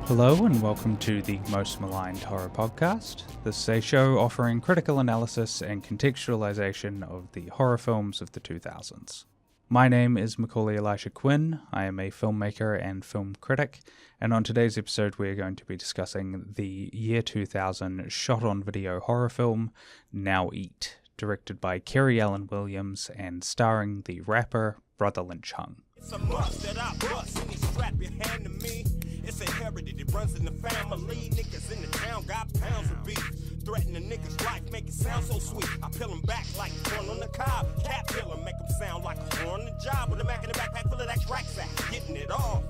Hello and welcome to the Most Maligned Horror Podcast. This is a show offering critical analysis and contextualization of the horror films of the 2000s. My name is Macaulay Elisha Quinn. I am a filmmaker and film critic, and on today's episode we are going to be discussing the year 2000 shot-on-video horror film Now Eat, directed by Kerry Alan Williams and starring the rapper Brother Lynch Hung. It's a must that I bust and you strap your hand to me. It's inherited, it runs in the family. Niggas in the town got pounds of beef. Threaten a nigga's life, make it sound so sweet. I peel them back like corn on the cob. Cat killer, make them sound like a horn on the job. With a Mac in the backpack full of that crack sack. Getting it off.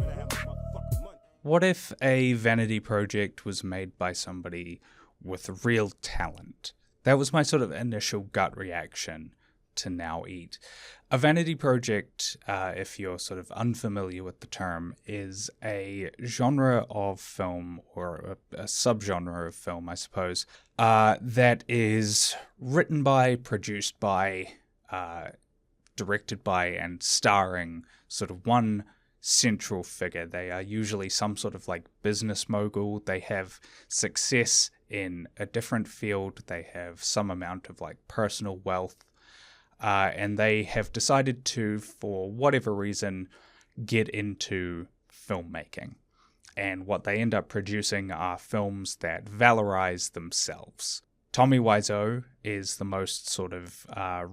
What if a vanity project was made by somebody with real talent? That was my sort of initial gut reaction to Now Eat. A vanity project, if you're sort of unfamiliar with the term, is a genre of film, or a subgenre of film, I suppose, that is written by, produced by, directed by, and starring sort of one central figure. They are usually some sort of like business mogul. They have success in a different field. They have some amount of like personal wealth. And they have decided to, for whatever reason, get into filmmaking. And what they end up producing are films that valorize themselves. Tommy Wiseau is the most sort of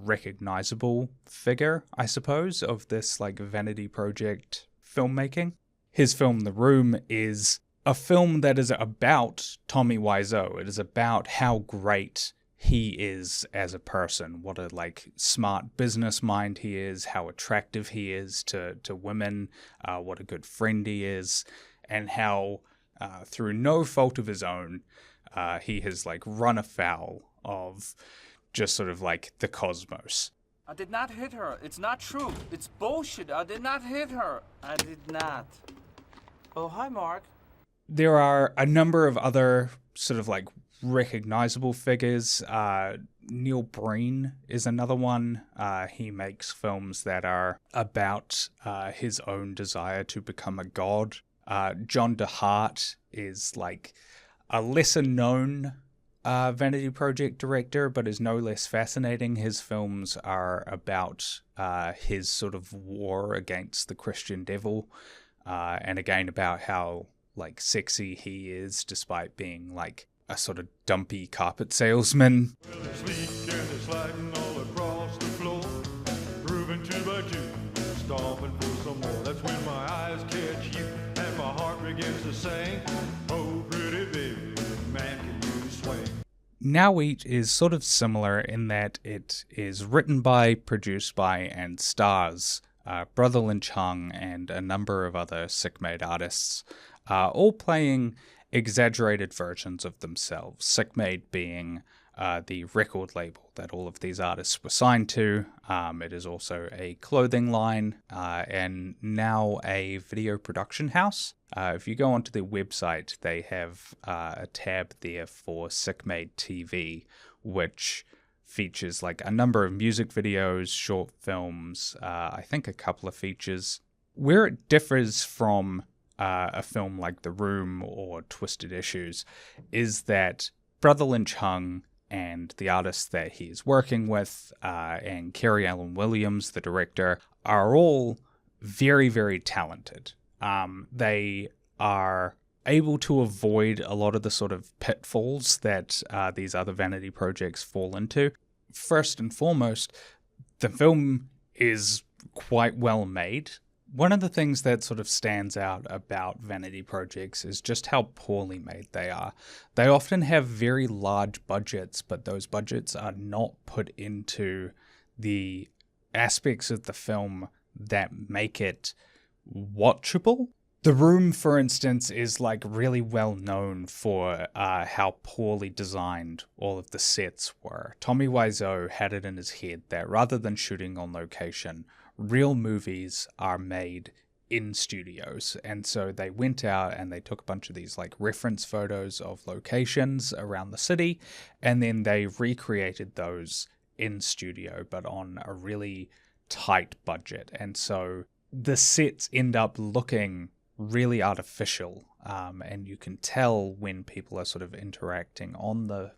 recognizable figure, I suppose, of this like vanity project filmmaking. His film The Room is a film that is about Tommy Wiseau. It is about how great he is as a person, what a like smart business mind he is, how attractive he is to women, what a good friend he is, and how through no fault of his own, he has like run afoul of just sort of like the cosmos. I did not hit her. It's not true. It's bullshit. I did not hit her. I did not. Oh, hi, Mark. There are a number of other sort of like recognizable figures. Neil Breen is another one. He makes films that are about his own desire to become a god. John DeHart is like a lesser known vanity project director, but is no less fascinating. His films are about his sort of war against the Christian devil, and again about how like sexy he is despite being like a sort of dumpy carpet salesman. Well, it's leaking and it's sliding all across the floor, grooving 2 by 2, stomping for some more. That's when my eyes catch you and my heart begins to sing. Oh, pretty baby, man, can you swing? Now Eat is sort of similar in that it is written by, produced by, and stars Brother Lynch Hung and a number of other SICCMADE artists, all playing exaggerated versions of themselves, SICCMADE being the record label that all of these artists were signed to. It is also a clothing line and now a video production house. If you go onto their website, they have a tab there for SICCMADE TV, which features like a number of music videos, short films, I think a couple of features. Where it differs from a film like The Room or Twisted Issues is that Brother Lynch Hung and the artists that he is working with, and Kerry Alan Williams, the director, are all very, very talented. They are able to avoid a lot of the sort of pitfalls that these other vanity projects fall into. First and foremost, the film is quite well made. One of the things that sort of stands out about vanity projects is just how poorly made they are. They often have very large budgets, but those budgets are not put into the aspects of the film that make it watchable. The Room, for instance, is like really well known for how poorly designed all of the sets were. Tommy Wiseau had it in his head that rather than shooting on location, real movies are made in studios. And so they went out and they took a bunch of these like reference photos of locations around the city, and then they recreated those in studio, but on a really tight budget. And so the sets end up looking really artificial. and you can tell when people are sort of interacting on the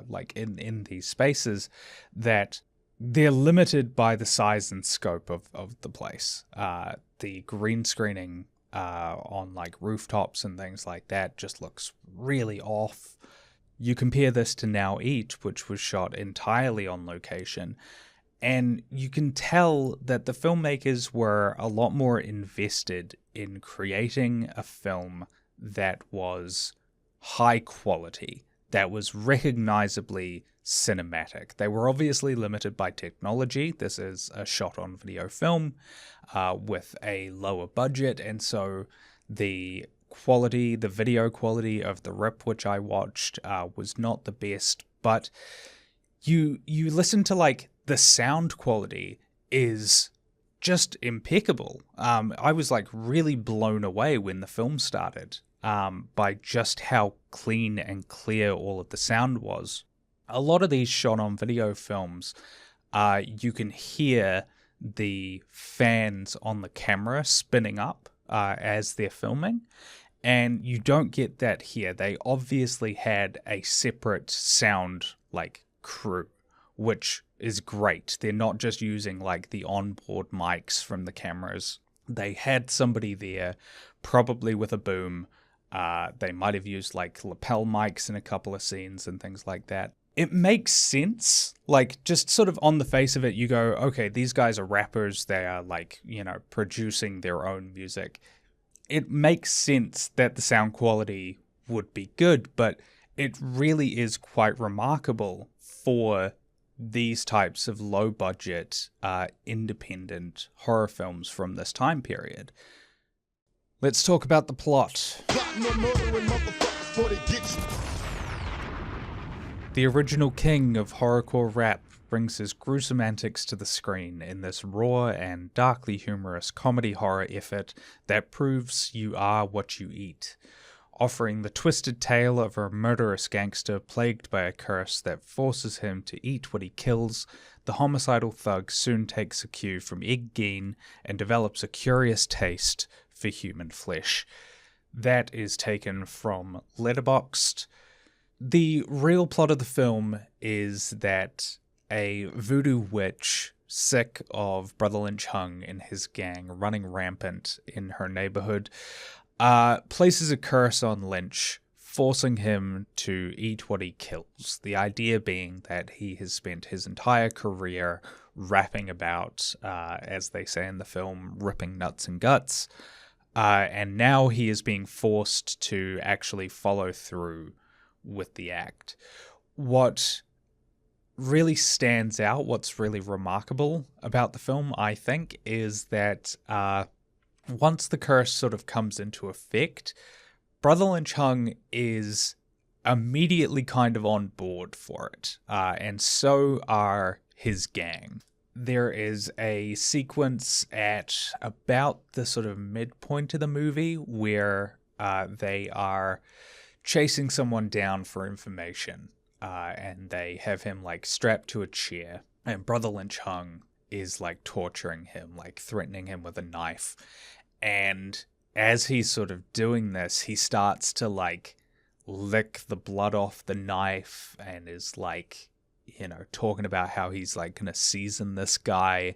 like in these spaces that they're limited by the size and scope of the place. The green screening on like rooftops and things like that just looks really off. You compare this to Now Eat, which was shot entirely on location, and you can tell that the filmmakers were a lot more invested in creating a film that was high quality, that was recognizably cinematic. They were obviously limited by technology. This is a shot on video film with a lower budget, and so the video quality of the rip which I watched was not the best, but you listen to like the sound quality is just impeccable. I was like really blown away when the film started by just how clean and clear all of the sound was. A lot of these shot on video films, you can hear the fans on the camera spinning up as they're filming, and you don't get that here. They obviously had a separate sound like crew, which is great. They're not just using like the onboard mics from the cameras. They had somebody there, probably with a boom. They might have used like lapel mics in a couple of scenes and things like that. It makes sense. Like, just sort of on the face of it, you go, okay, these guys are rappers. They are like, producing their own music. It makes sense that the sound quality would be good, but it really is quite remarkable for these types of low-budget, independent horror films from this time period. Let's talk about the plot. The original king of horrorcore rap brings his gruesome antics to the screen in this raw and darkly humorous comedy horror effort that proves you are what you eat, offering the twisted tale of a murderous gangster plagued by a curse that forces him to eat what he kills. The homicidal thug soon takes a cue from Egg Gein and develops a curious taste for human flesh. That is taken from Letterboxd. The real plot of the film is that a voodoo witch, sick of Brother Lynch Hung and his gang running rampant in her neighborhood, places a curse on Lynch, forcing him to eat what he kills. The idea being that he has spent his entire career rapping about, as they say in the film, ripping nuts and guts, and now he is being forced to actually follow through with the act. What really stands out, what's really remarkable about the film, I think, is that once the curse sort of comes into effect, Brother Lynch Hung is immediately kind of on board for it, and so are his gang. There is a sequence at about the sort of midpoint of the movie where they are chasing someone down for information, and they have him like strapped to a chair, and Brother Lynch Hung is like torturing him, like threatening him with a knife. And as he's sort of doing this, he starts to like lick the blood off the knife and is like, talking about how he's like gonna season this guy.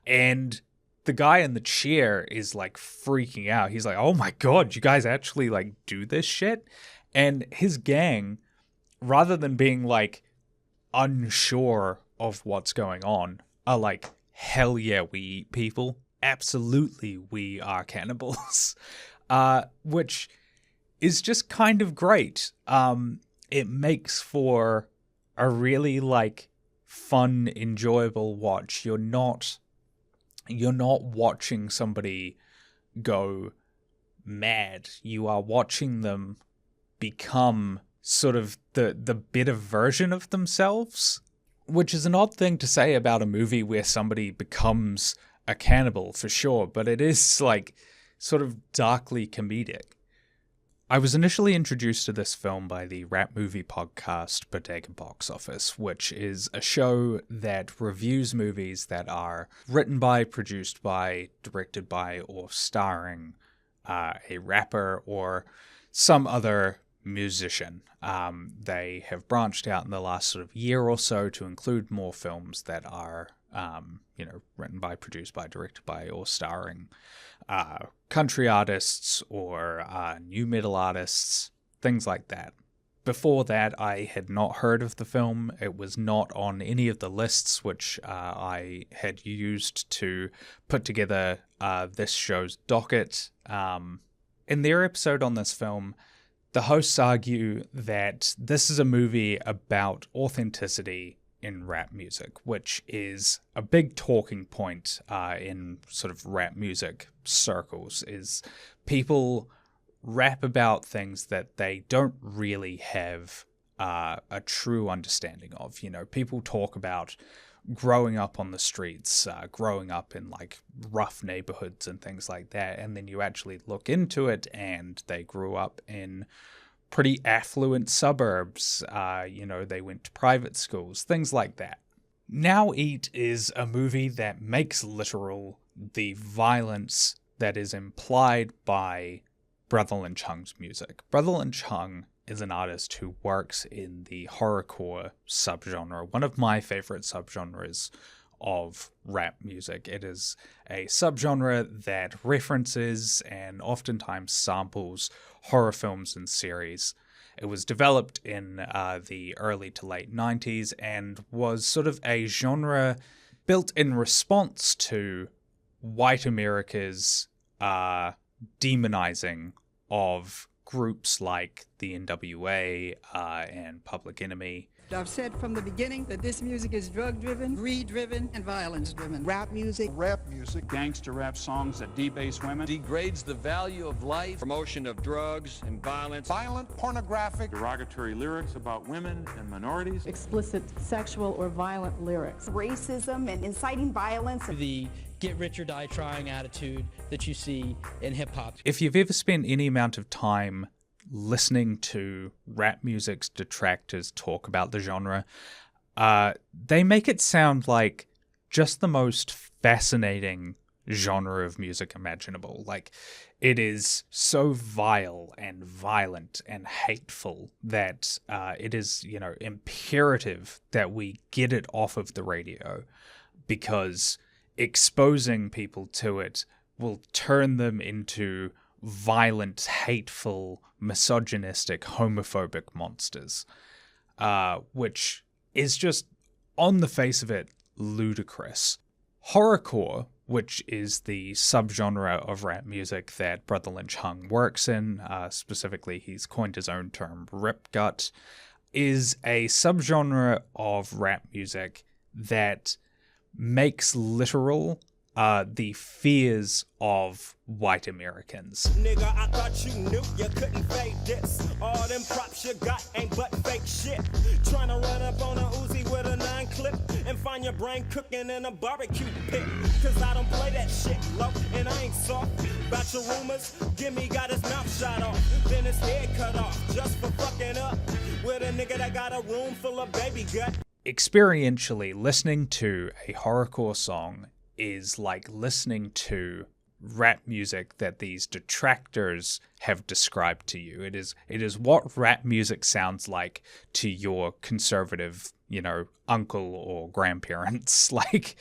And the guy in the chair is like freaking out. He's like, oh my God, you guys actually like do this shit? And his gang, rather than being like unsure of what's going on, are like, hell yeah, we eat people. Absolutely, we are cannibals. Which is just kind of great. It makes for a really like fun, enjoyable watch. You're not watching somebody go mad. You are watching them become sort of the better version of themselves, which is an odd thing to say about a movie where somebody becomes a cannibal, for sure, but it is like sort of darkly comedic. I was initially introduced to this film by the rap movie podcast Bodega Box Office, which is a show that reviews movies that are written by, produced by, directed by, or starring a rapper or some other musician. They have branched out in the last sort of year or so to include more films that are, written by, produced by, directed by, or starring country artists or new metal artists, things like that. Before that, I had not heard of the film. It was not on any of the lists which I had used to put together this show's docket. In their episode on this film, the hosts argue that this is a movie about authenticity in rap music, which is a big talking point in sort of rap music circles, is people rap about things that they don't really have a true understanding of. You know, people talk about growing up on the streets, growing up in like rough neighborhoods and things like that, and then you actually look into it and they grew up in pretty affluent suburbs, they went to private schools, things like that. Now Eat is a movie that makes literal the violence that is implied by Brotherlyn Chung's music. Brotherlyn Chung is an artist who works in the horrorcore subgenre, one of my favorite subgenres of rap music. It is a subgenre that references and oftentimes samples horror films and series. It was developed in the early to late 90s and was sort of a genre built in response to white America's demonizing of groups like the NWA and Public Enemy. I've said from the beginning that this music is drug-driven, greed-driven, and violence-driven. Rap music, gangster rap songs that debase women, degrades the value of life, promotion of drugs and violence, violent, pornographic, derogatory lyrics about women and minorities, explicit sexual or violent lyrics, racism and inciting violence, the get rich or die trying attitude that you see in hip-hop. If you've ever spent any amount of time listening to rap music's detractors talk about the genre, they make it sound like just the most fascinating genre of music imaginable. Like, it is so vile and violent and hateful that it is, imperative that we get it off of the radio, because exposing people to it will turn them into violent, hateful, misogynistic, homophobic monsters, which is just, on the face of it, ludicrous. Horrorcore, which is the subgenre of rap music that Brotherlyn Chung works in, specifically he's coined his own term, rip gut, is a subgenre of rap music that makes literal the fears of white Americans. Nigga, I thought you knew you couldn't fake this. All them props you got ain't but fake shit. Trying to run up on a Uzi with a 9 clip and find your brain cooking in a barbecue pit. Cause I don't play that shit low and I ain't soft. About your rumors, Gimme got his mouth shot off, then his head cut off just for fucking up with a nigga that got a room full of baby gut. Experientially, listening to a horrorcore song is like listening to rap music that these detractors have described to you. It is what rap music sounds like to your conservative, uncle or grandparents. Like,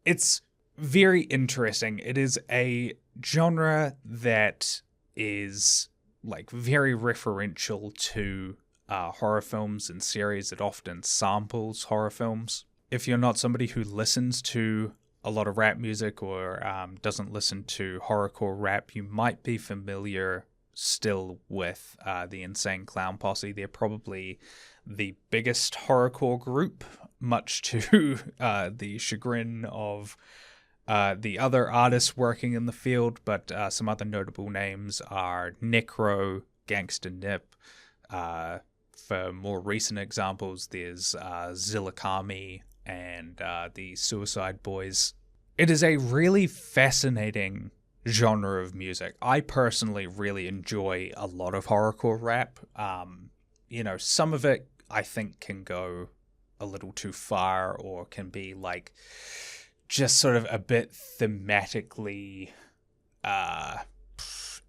it's very interesting. It is a genre that is like very referential to horror films and series. It often samples horror films. If you're not somebody who listens to a lot of rap music or doesn't listen to horrorcore rap, you might be familiar still with the Insane Clown Posse. They're probably the biggest horrorcore group, much to the chagrin of the other artists working in the field, but some other notable names are Necro, Gangsta Nip. For more recent examples, there's Zillakami and the Suicide Boys. It is a really fascinating genre of music. I personally really enjoy a lot of horrorcore rap. Some of it I think can go a little too far or can be like just sort of a bit thematically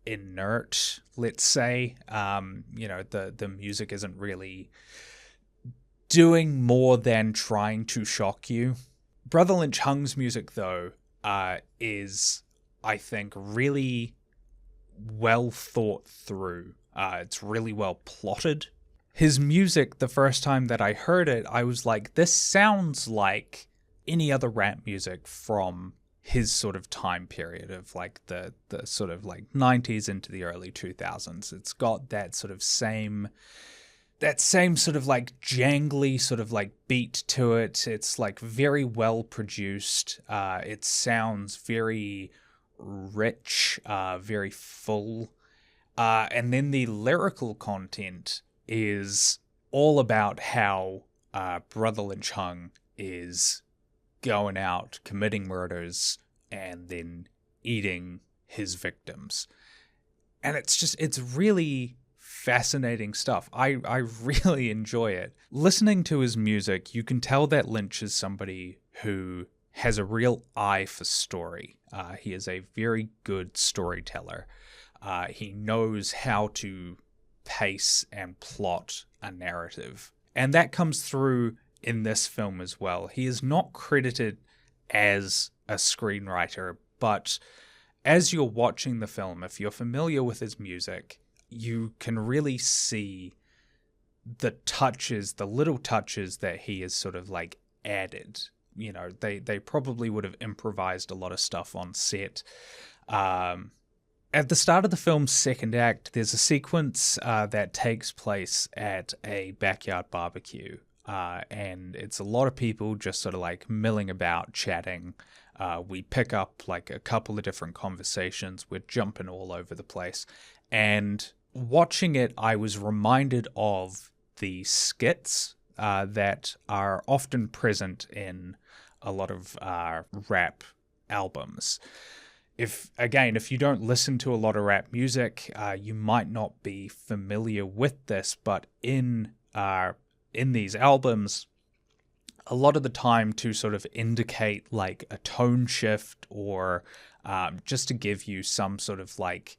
inert, let's say. The music isn't really doing more than trying to shock you. Brother Lynch Hung's music, though, is, I think, really well thought through. It's really well plotted. His music, the first time that I heard it, I was like, this sounds like any other rap music from his sort of time period of like the sort of like 90s into the early 2000s. It's got that same sort of like jangly sort of like beat to it. It's like very well produced. It sounds very rich, very full. And then the lyrical content is all about how Brother Lynch Hung is going out, committing murders, and then eating his victims. And it's really fascinating stuff. I really enjoy it. Listening to his music, you can tell that Lynch is somebody who has a real eye for story. He is a very good storyteller. He knows how to pace and plot a narrative. And that comes through in this film as well. He is not credited as a screenwriter, but as you're watching the film, if you're familiar with his music, you can really see the little touches that he has sort of like added. You know, they probably would have improvised a lot of stuff on set. At the start of the film's second act, there's a sequence that takes place at a backyard barbecue. And it's a lot of people just sort of like milling about, chatting. We pick up like a couple of different conversations. We're jumping all over the place. And watching it, I was reminded of the skits that are often present in a lot of rap albums. If you don't listen to a lot of rap music, you might not be familiar with this, but in these albums, a lot of the time to sort of indicate like a tone shift or just to give you some sort of like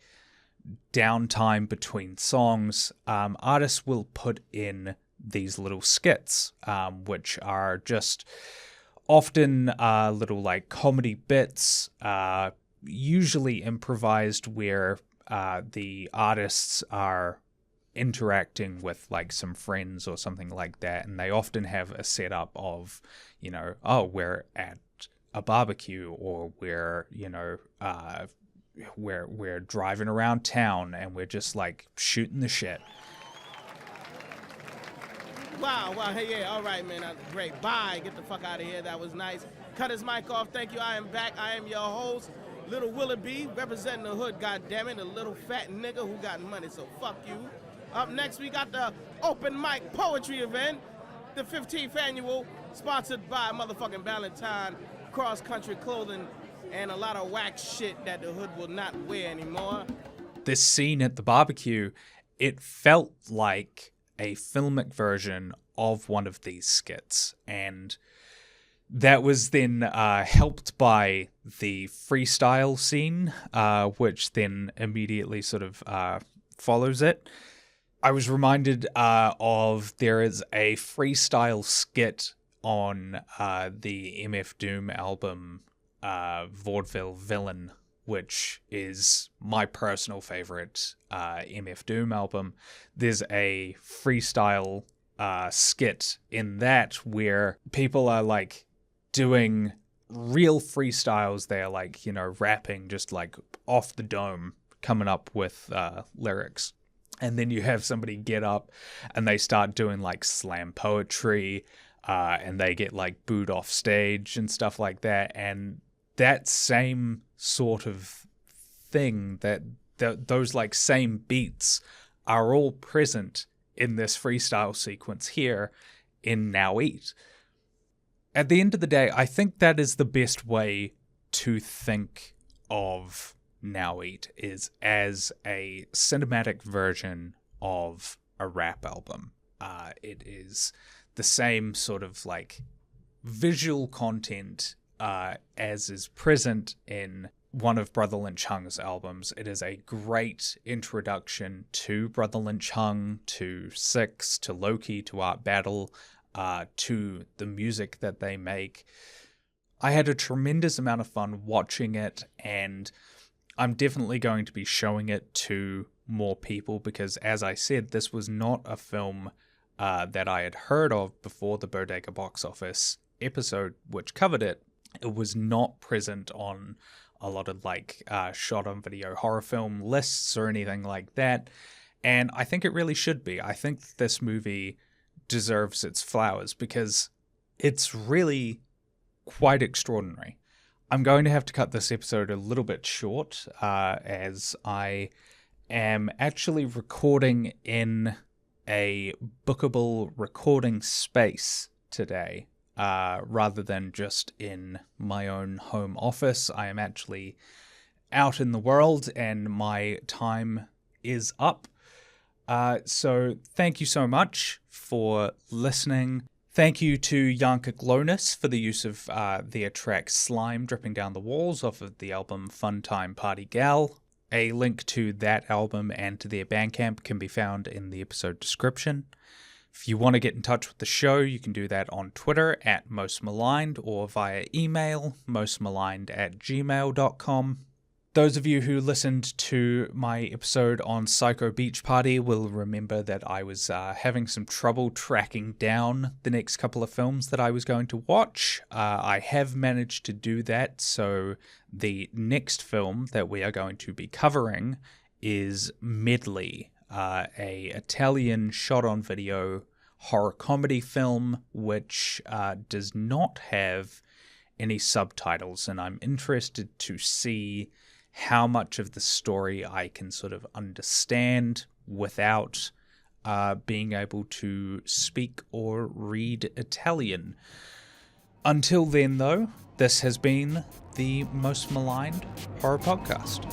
downtime between songs, artists will put in these little skits, which are just often little like comedy bits, usually improvised, where the artists are interacting with like some friends or something like that, and they often have a setup of, we're at a barbecue, or we're we're driving around town and we're just like shooting the shit. Wow, hey, yeah, all right, man, great, bye, get the fuck out of here, that was nice. Cut his mic off, thank you, I am back, I am your host, Little Willoughby, representing the hood, goddammit, a little fat nigga who got money, so fuck you. Up next, we got the open mic poetry event, the 15th annual, sponsored by motherfucking Valentine, cross-country clothing, and a lot of whack shit that the hood will not wear anymore. This scene at the barbecue, it felt like a filmic version of one of these skits, and that was then helped by the freestyle scene, which then immediately sort of follows it. I was reminded of there is a freestyle skit on the MF Doom album, Vaudeville Villain, which is my personal favorite MF Doom album. There's a freestyle skit in that where people are like doing real freestyles. They're like, rapping just like off the dome, coming up with lyrics. And then you have somebody get up and they start doing like slam poetry, and they get like booed off stage and stuff like that. And that same sort of thing, those like same beats are all present in this freestyle sequence here in Now Eat. At the end of the day, I think that is the best way to think of Now Eat, is as a cinematic version of a rap album. It is the same sort of like visual content as is present in one of Brother Lynch Hung's albums. It is a great introduction to Brother Lynch Hung, to Six, to Loki, to Art Battle, to the music that they make. I had a tremendous amount of fun watching it, and I'm definitely going to be showing it to more people because, as I said, this was not a film that I had heard of before the Bodega Box Office episode, which covered it. It was not present on a lot of shot on video horror film lists or anything like that. And I think it really should be. I think this movie deserves its flowers because it's really quite extraordinary. I'm going to have to cut this episode a little bit short as I am actually recording in a bookable recording space today. Rather than just in my own home office. I am actually out in the world and my time is up. So thank you so much for listening. Thank you to Janka Glonis for the use of their track Slime dripping down the walls off of the album Fun Time Party Gal. A link to that album and to their Bandcamp can be found in the episode description. If you want to get in touch with the show, you can do that on Twitter at Most Maligned or via email, mostmaligned@gmail.com. Those of you who listened to my episode on Psycho Beach Party will remember that I was having some trouble tracking down the next couple of films that I was going to watch. I have managed to do that, so the next film that we are going to be covering is Medley, a Italian shot-on-video horror comedy film which does not have any subtitles, and I'm interested to see how much of the story I can sort of understand without being able to speak or read Italian. Until then, though, this has been the Most Maligned Horror Podcast.